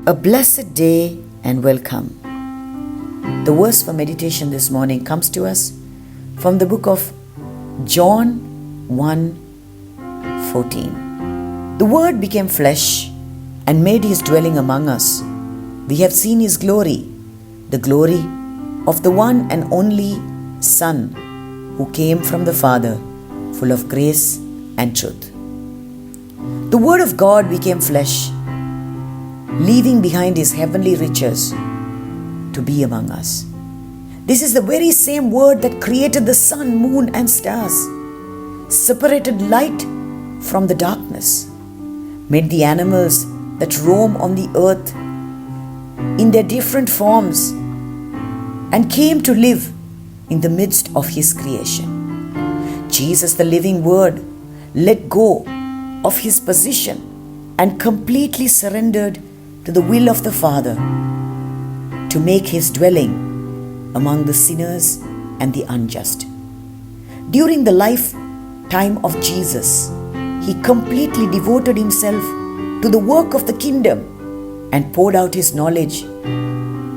A blessed day and welcome. The verse for meditation this morning comes to us from the book of John 1:14. The Word became flesh and made his dwelling among us. We have seen his glory, the glory of the one and only Son who came from the Father, full of grace and truth. The Word of God became flesh, leaving behind his heavenly riches to be among us. This is the very same Word that created the sun, moon, and stars, separated light from the darkness, made the animals that roam on the earth in their different forms, and came to live in the midst of his creation. Jesus, the living Word, let go of his position and completely surrendered to the will of the Father to make his dwelling among the sinners and the unjust. During the lifetime of Jesus, he completely devoted himself to the work of the kingdom and poured out his knowledge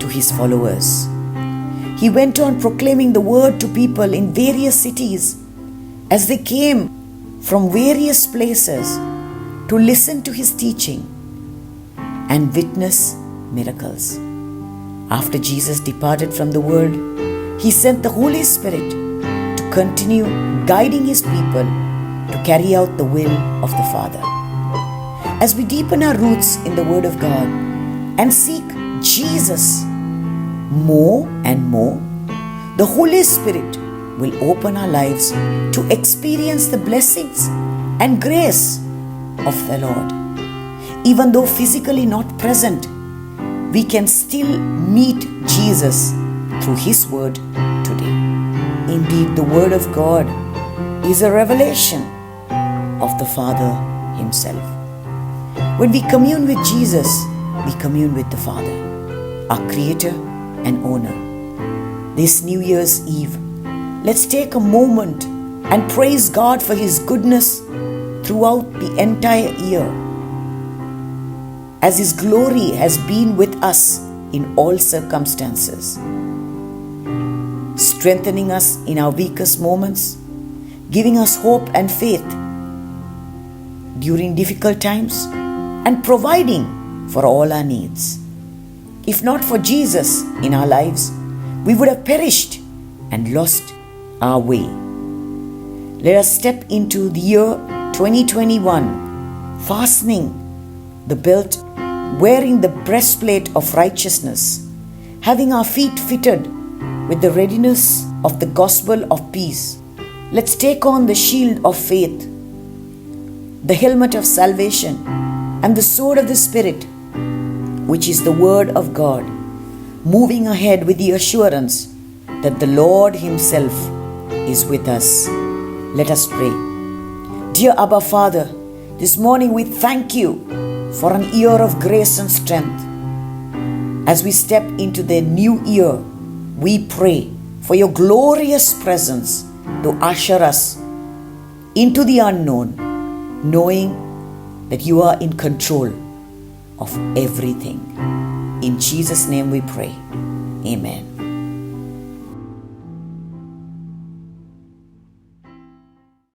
to his followers. He went on proclaiming the word to people in various cities as they came from various places to listen to his teaching and witness miracles. After Jesus departed from the world, he sent the Holy Spirit to continue guiding his people to carry out the will of the Father. As we deepen our roots in the Word of God and seek Jesus more and more, the Holy Spirit will open our lives to experience the blessings and grace of the Lord. Even though physically not present, we can still meet Jesus through his word today. Indeed, the Word of God is a revelation of the Father himself. When we commune with Jesus, we commune with the Father, our Creator and Owner. This New Year's Eve, let's take a moment and praise God for his goodness throughout the entire year, as his glory has been with us in all circumstances, strengthening us in our weakest moments, giving us hope and faith during difficult times, and providing for all our needs. If not for Jesus in our lives, we would have perished and lost our way. Let us step into the year 2021, fastening the belt, wearing the breastplate of righteousness, having our feet fitted with the readiness of the gospel of peace. Let's take on the shield of faith, the helmet of salvation, and the sword of the Spirit, which is the Word of God, moving ahead with the assurance that the Lord himself is with us. Let us pray. Dear Abba Father, this morning we thank you for an year of grace and strength. As we step into the new year, we pray for your glorious presence to usher us into the unknown, knowing that you are in control of everything. In Jesus' name we pray. Amen.